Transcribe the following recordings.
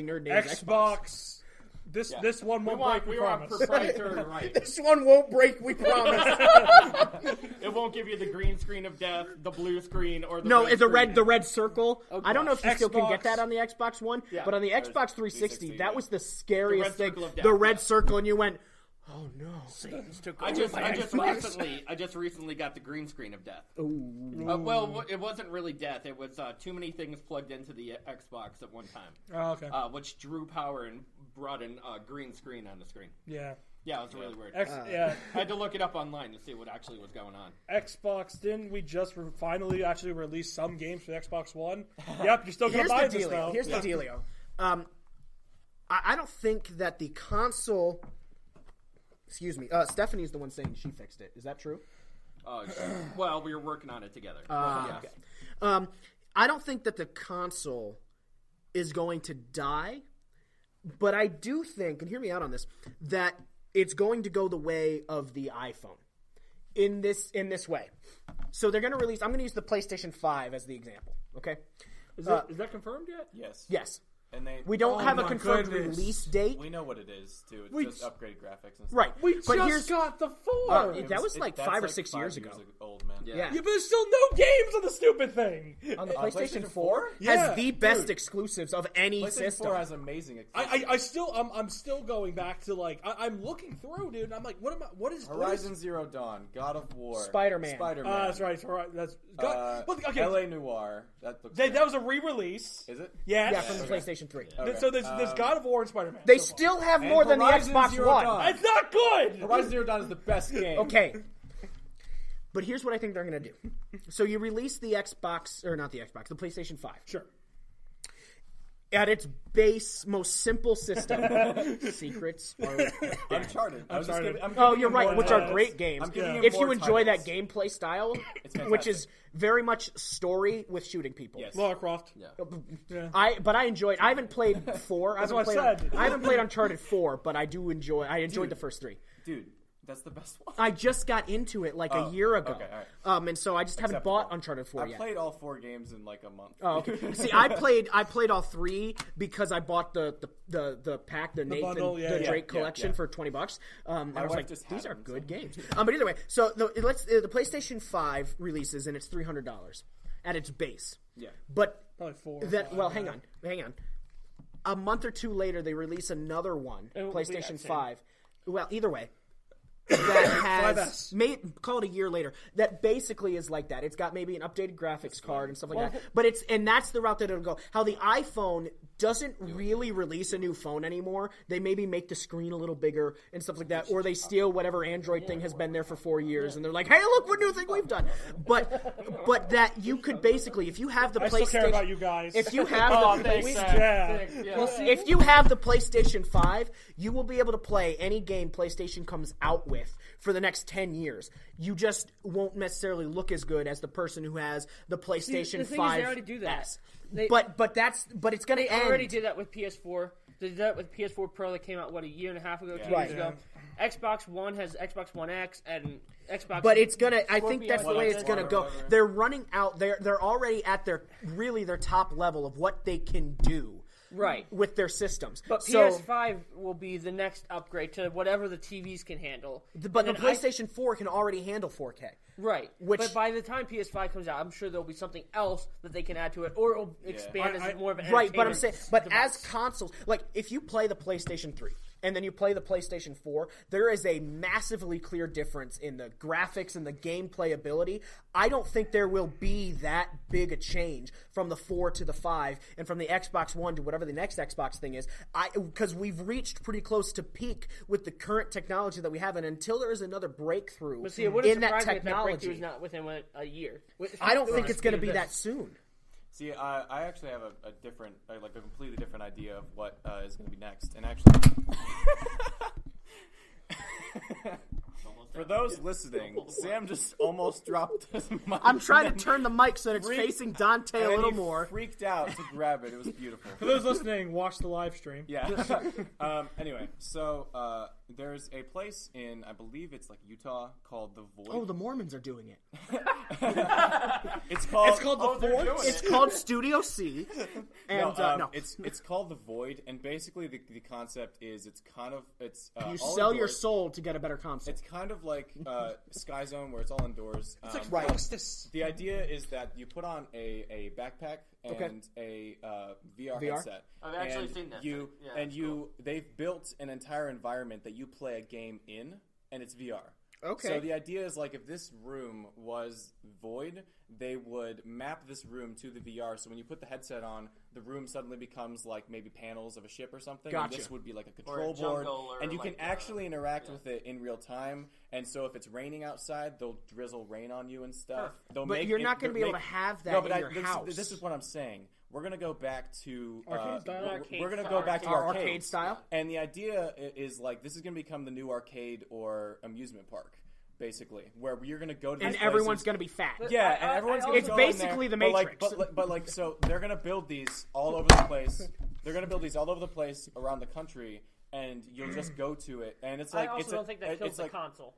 nerd named Xbox. This one won't break. We on promise. proprietary right. This one won't break. We promise. It won't give you the green screen of death, the blue screen, or the No, it's the red circle. Okay. I don't know if you still can get Xbox. that on the Xbox One, but on the Xbox 360, that was the scariest thing. circle of death, The red circle, and you went, "Oh no!" I just recently got the green screen of death. Well, it wasn't really death. It was too many things plugged into the Xbox at one time. Oh, okay. Which drew power and brought in green screen on the screen. Yeah. Yeah, it was really weird. I had to look it up online to see what actually was going on. Xbox, didn't we just finally actually release some games for the Xbox One? Yep, you're still going to buy this though. Here's the dealio. I don't think that the console... Excuse me. Stephanie's the one saying she fixed it. Is that true? Well, we were working on it together. Okay. I don't think that the console is going to die, but I do think, and hear me out on this, that it's going to go the way of the iPhone in this way. So they're going to release. I'm going to use the PlayStation 5 as the example. Okay. Is that confirmed yet? Yes. Yes. And we don't have a my confirmed goodness. release date. We know what it is, too. It's just upgraded graphics and stuff. Right. We but just got the 4. That was like 5 or 6 5 years ago. Old, man. Yeah. But there's still no games on the stupid thing. On the PlayStation 4 Yeah, has the best exclusives of any PlayStation system. 4 has amazing exclusives. I'm still going back to I'm looking through, dude, and I'm like, what is Horizon Zero Dawn, God of War, Spider-Man. That's right. That's okay. L.A. Noire. That looks That was a re-release. Is it? Yes. Yeah, from the PlayStation 3. Okay. So there's God of War and Spider-Man. They so far. still have more than the Horizon Xbox Zero One. Dawn. It's not good. Horizon Zero Dawn is the best game. Okay. But here's what I think they're going to do. So you release the Xbox, or not the Xbox, the PlayStation 5. Sure. At its base, most simple system, secrets are Uncharted. you're right, which are great games. If you enjoy that gameplay style, which is very much story with shooting people. Yes. Lara Croft. Yeah. I enjoyed. I haven't played 4. That's what I said. I haven't played Uncharted 4, but I enjoyed the first 3. Dude, that's the best one. I just got into it a year ago. Okay, all right. And so I just haven't bought Uncharted 4 yet. I played all 4 games in like a month. Oh, okay. See, I played all 3 because I bought the pack, the Nathan bundle, Drake collection for $20. I was like, just these had are them, good games. But either way, so the PlayStation 5 releases and it's $300 at its base. Yeah. But Probably 4. hang on. A month or two later, they release another one, PlayStation 5. Well, either way. That has call it a year later. That basically is like that. It's got maybe an updated graphics card and stuff like that. But that's the route that it'll go. How the iPhone doesn't really release a new phone anymore. They maybe make the screen a little bigger and stuff like that, or they steal whatever Android thing has been there for 4 years, and they're like, "Hey, look what new thing we've done." But that you could basically, if you have the I PlayStation, still care about you guys. if you have if you have the PlayStation 5, you will be able to play any game PlayStation comes out with for the next 10 years. You just won't necessarily look as good as the person who has the PlayStation 5. They already do that. But it's going to end. They already did that with PS4. They did that with PS4 Pro that came out, a year and a half ago, 2 years ago. Xbox One has Xbox One X and Xbox. But it's gonna. I think Scorpio that's the way it's gonna go. whatever. They're running out. They're already at their top level of what they can do. Right. With their systems. But so, PS5 will be the next upgrade to whatever the TVs can handle. But the PlayStation 4 can already handle 4K. Right. But by the time PS5 comes out, I'm sure there'll be something else that they can add to it, or it'll expand as more of an right, but I'm saying, device. as consoles, like if you play the PlayStation 3 and then you play the PlayStation 4, there is a massively clear difference in the graphics and the gameplay ability. I don't think there will be that big a change from the 4 to the 5 and from the Xbox One to whatever the next Xbox thing is. Because we've reached pretty close to peak with the current technology that we have, and until there is another breakthrough in that technology, is not within a year. I don't think it's going to be that soon. See, I actually have a different, a completely different idea of what is going to be next. And actually, for those listening, Sam just almost dropped his mic. I'm trying to turn the mic so that it's facing Dante a little he more. Freaked out to grab it. It was beautiful. For those listening, watch the live stream. Yeah. Anyway, so there's a place in, I believe it's like Utah, called the Void. Oh, the Mormons are doing it. It's called the Void. It's called Studio C. And no. It's called the Void, and basically the concept is you sell your soul to get a better console. It's kind of like Sky Zone, where it's all indoors. It's like right. The idea is that you put on a backpack and a VR headset. I've actually seen that. They've built an entire environment that you play a game in, and it's VR. Okay. So the idea is, like, if this room was void, they would map this room to the VR. So when you put the headset on, the room suddenly becomes like maybe panels of a ship or something. Gotcha. And this would be like a control board, and you can actually interact with it in real time. And so if it's raining outside, they'll drizzle rain on you and stuff. But you're not going to be able to have that in your house. This is what I'm saying. We're gonna go back to our arcade style, and the idea is like this is gonna become the new arcade or amusement park, basically, where you're gonna go to these and places. everyone's gonna be fat. Yeah, and everyone's gonna it's go basically in there, the Matrix. but so they're gonna build these all over the place. They're gonna build these all over the place around the country, and you'll just go to it, and it's like I also don't think that kills the console.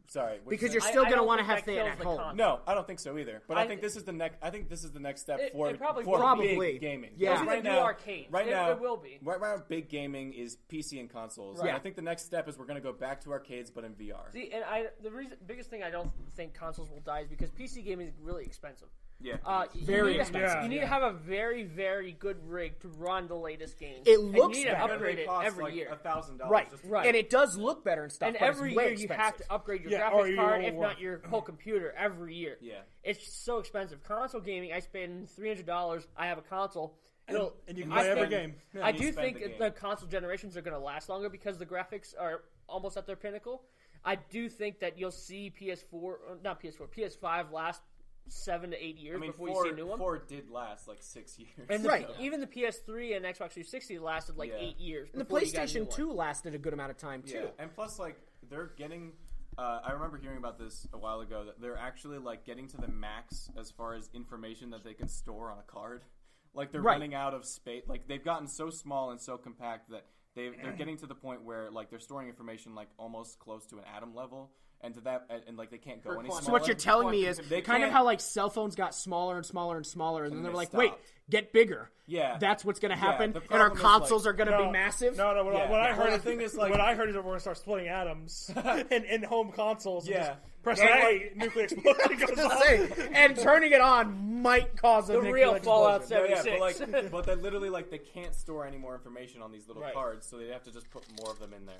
Sorry, because you're still going to want to have things at home. Console. No, I don't think so either. But I think this is the next. I think this is the next step for probably big gaming. Yeah, right now, arcades. Right now, it will be. Right now, big gaming is PC and consoles. Right. And I think the next step is we're going to go back to arcades, but in VR. See, and the biggest thing I don't think consoles will die is because PC gaming is really expensive. Yeah, very expensive. You need to have a very, very good rig to run the latest games. It looks you need to upgrade it every year. $1,000. Right, and it does look better and stuff. And but every it's way year expensive. you have to upgrade your graphics card, if not your whole computer, every year. Yeah, it's so expensive. Console gaming, I spend $300. I have a console. And you can play every game. Yeah. I do think the console generations are going to last longer because the graphics are almost at their pinnacle. I do think that you'll see PS5 last 7 to 8 years before you see a new one. 4 did last like 6 years. And even the PS3 and Xbox 360 lasted like 8 years. And the PlayStation 2 lasted a good amount of time too. Yeah. And plus, like, they're getting. I remember hearing about this a while ago that they're actually like getting to the max as far as information that they can store on a card. Like they're running out of space. Like they've gotten so small and so compact that they're getting to the point where like they're storing information like almost close to an atom level. And to that, and like they can't go any smaller. So what you're telling me is kind of how like cell phones got smaller and smaller and smaller, and then they're like, stopped. wait, get bigger. Yeah, that's what's going to happen, and our consoles are going to be massive. No. What I heard is that we're going to start splitting atoms in home consoles. Yeah. Press A, nuclear explosion goes off. And turning it on might cause a real Fallout 76. But they literally they can't store any more information on these little cards, so they have to just put more of them in there.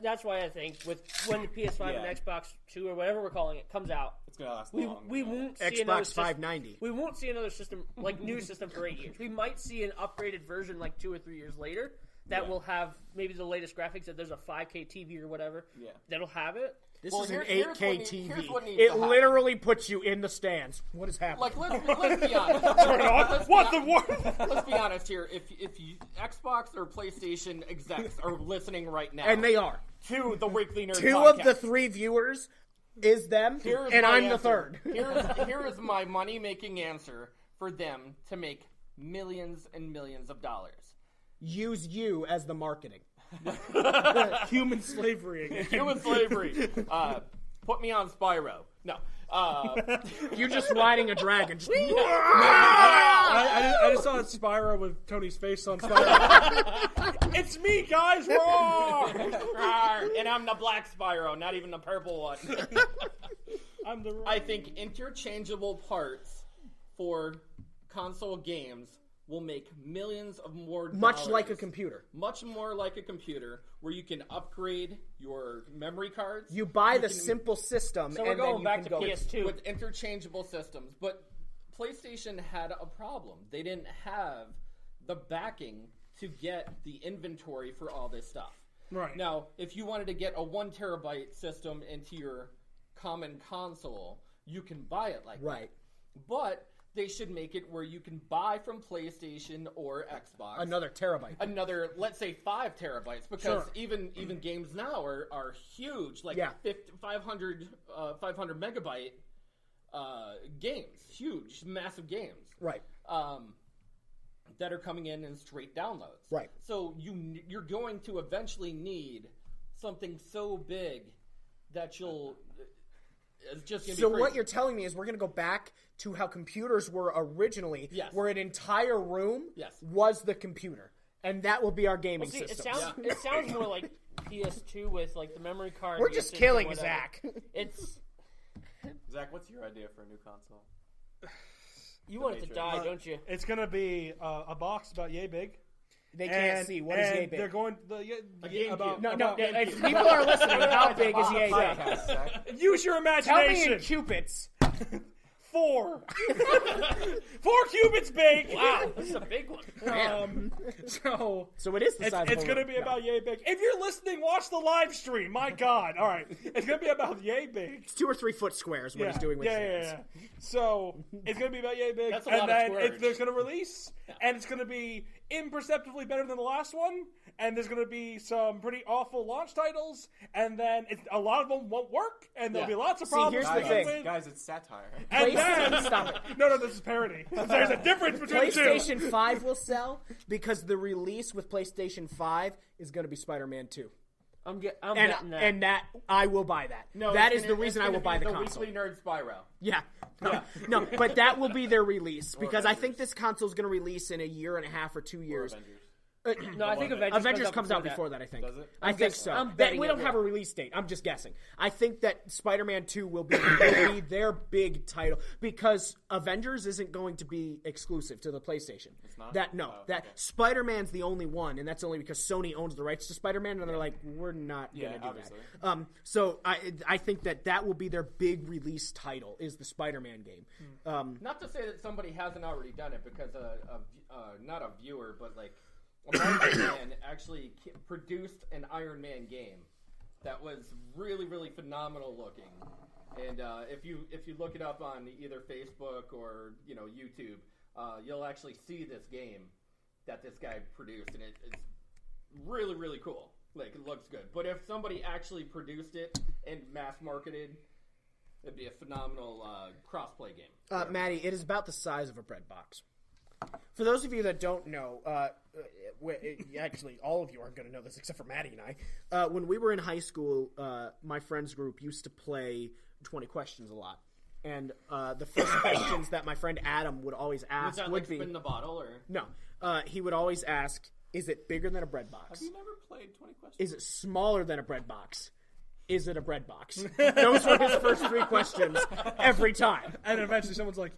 That's why I think when the PS5 and Xbox 2 or whatever we're calling it comes out, it's gonna last long. We won't see Xbox 590. We won't see another system new system for 8 years. We might see an upgraded version 2 or 3 years later that will have maybe the latest graphics. That there's a 5K TV or whatever. Yeah, that'll have it. This is an 8K TV. It literally puts you in the stands. What is happening? Let's be honest. Let's be honest here. If Xbox or PlayStation execs are listening right now, and they are, to the Weekly Nerd Two podcast, of the 3 viewers is them, and I'm the third. Here is my money-making answer for them to make millions and millions of dollars. Use you as the marketing. Human slavery again. Human slavery. Put me on Spyro. No. You're just riding a dragon. I just saw Spyro with Tony's face on Spyro. It's me, guys. Roar! And I'm the black Spyro, not even the purple one. I think interchangeable parts for console games will make millions of more dollars. Much like a computer. Much more like a computer, where you can upgrade your memory cards. You buy the simple system, so we're and going then back to PS2 with interchangeable systems. But PlayStation had a problem. They didn't have the backing to get the inventory for all this stuff. Right. Now, if you wanted to get a 1 terabyte system into your common console, you can buy it like that. But they should make it where you can buy from PlayStation or Xbox another terabyte, let's say 5 terabytes, because even games now are huge, 500 megabyte games, huge, massive games. Right. that are coming in straight downloads. Right. So you're going to eventually need something so big that you'll. It's just gonna be So crazy. what you're telling me is we're going to go back to how computers were originally, Yes. where an entire room Yes. was the computer, and that will be our gaming See, system. it sounds more like PS2 with like the memory card. We're just usage or killing whatever. Zach. It's Zach, what's your idea for a new console? you want it to Matrix. die, don't you? It's gonna be a box about yay big. They can't see. What is yay big? They're going GameCube. about No, about- if people are listening, how big is yay big? Podcast, Zach. Use your Tell me imagination. in cubits. 4 cubits big. Wow, this is a big one. So it is the size It's of a going to room. be about yay big. If you're listening, watch the live stream. My God. All right. It's going to be about yay big. It's 2 or 3 foot squares. What he's doing with his hands. Yeah. So it's going to be about yay big. That's a and lot of then squares. there's going to release, and it's going to be imperceptibly better than the last one. And there's going to be some pretty awful launch titles, and then a lot of them won't work, and there'll Yeah. be lots of See, problems. here's the to thing. begin with. Guys, it's satire. And then, Stop it. no, this is parody. There's a difference between the two. PlayStation 5 will sell because the release with PlayStation 5 is going to be Spider-Man 2. I'm betting that. And that I will buy that. No, that it's is gonna- the reason it's I will gonna buy be the console. Weekly Nerd Spyro. Yeah. No, but that will be their release because I think this console is going to release in a year and a half or 2 years. Avengers. No, I think Avengers comes out before that, I think. Does it? I think so. I'm That- betting we it don't have a will. release date. I'm just guessing. I think that Spider-Man 2 will be their big title because Avengers isn't going to be exclusive to the PlayStation. It's not? That Okay. Spider-Man's the only one, and that's only because Sony owns the rights to Spider-Man, and they're like, we're not going to do obviously. that. So I think that will be their big release title is the Spider-Man game. Not to say that somebody hasn't already done it, because not a viewer, but like a marketing man actually produced an Iron Man game that was really, really phenomenal looking. And if you look it up on either Facebook or YouTube, you'll actually see this game that this guy produced, and it's really, really cool. Like, it looks good. But if somebody actually produced it and mass marketed, it'd be a phenomenal cross-play game. Maddie, it is about the size of a bread box. For those of you that don't know, actually all of you aren't going to know this except for Maddie and I. When we were in high school, my friends group used to play 20 questions a lot. And the first questions that my friend Adam would always Was ask that would like be... spin the bottle, or? No. He would always ask, is it bigger than a bread box? Have you never played 20 questions? Is it smaller than a bread box? Is it a bread box? Those were his first 3 questions every time. And eventually someone's like,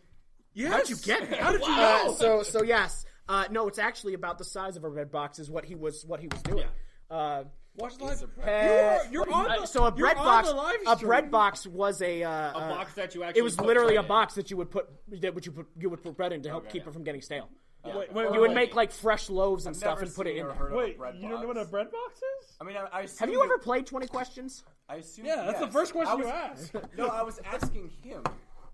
yes. How'd you get it? How did you know? So yes. No, it's actually about the size of a bread box is what he was doing. Watch the live. You're on the, so a bread you're box. on the live A stream. bread box was a box that you actually. It was put literally a bread in. box that you would put bread in to help keep yeah. it from getting stale. Wait, You would make like fresh loaves and stuff Never and put it seen in or there. heard of a Wait, bread you don't know box. what a bread box is? I mean, I assume Have you ever played 20 questions? I assume. Yeah, that's the yes. first question I was- you asked. No, I was asking him.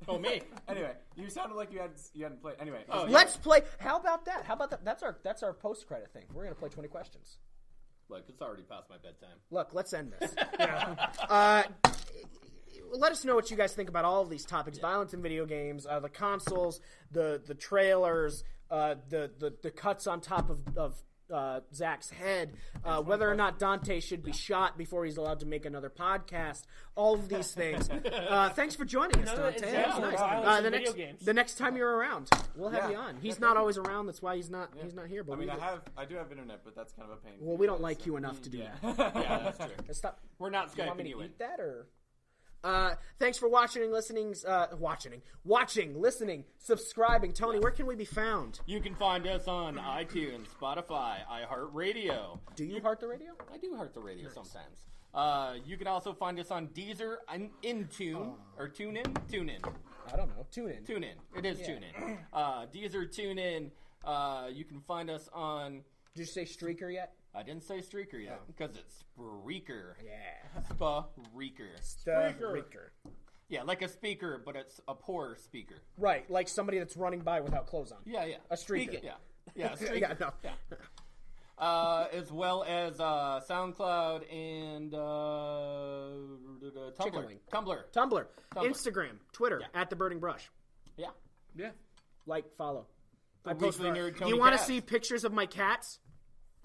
Oh, me. Anyway, you sounded like you hadn't played. Anyway, Let's play. How about that? How about that? That's our post credit thing. We're gonna play 20 questions. Look, it's already past my bedtime. Look, let's end this. Let us know what you guys think about all of these topics: violence in video games, the consoles, the trailers, the cuts on top of Zach's head, whether or not Dante should be shot before he's allowed to make another podcast. All of these things. Thanks for joining us, Dante. it's That was definitely nice. violence in video games. The next time you're around, we'll have Yeah. you on. He's not always around. That's why he's not here. But I mean, we- I do have internet, but that's kind of a pain. well, we don't like you enough to do Yeah. that. Yeah, that's true. Stop. We're not You want me Skyping to you in. eat that or? Thanks for watching and listening. Watching, listening, subscribing. Tony, where can we be found? You can find us on iTunes, Spotify, iHeartRadio. Do you heart the radio? I do heart the radio sometimes. You can also find us on Deezer, Intune, or TuneIn. I don't know. Tune in. TuneIn. It is TuneIn. Deezer, TuneIn. You can find us on. Did you say Streaker yet? I didn't say Streaker yet because it's Spreaker. Yeah. Spreaker. Streaker. Yeah, like a speaker, but it's a poor speaker. Right, like somebody that's running by without clothes on. Yeah. A streaker. Yeah, a streaker. Yeah, no. Yeah. As well as SoundCloud and Chicken Tumblr. wing. Tumblr. Tumblr, Instagram, Twitter, Yeah. @TheBurningBrush. Yeah. Yeah. Like, follow. You want to see pictures of my cats?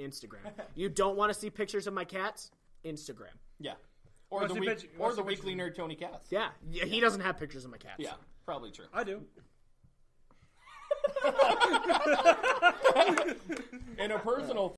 Instagram. You don't want to see pictures of my cats? Instagram. Yeah. Or the weekly Nerd Tony Cats. Yeah. He doesn't have pictures of my cats. Yeah, probably true. I do. In a personal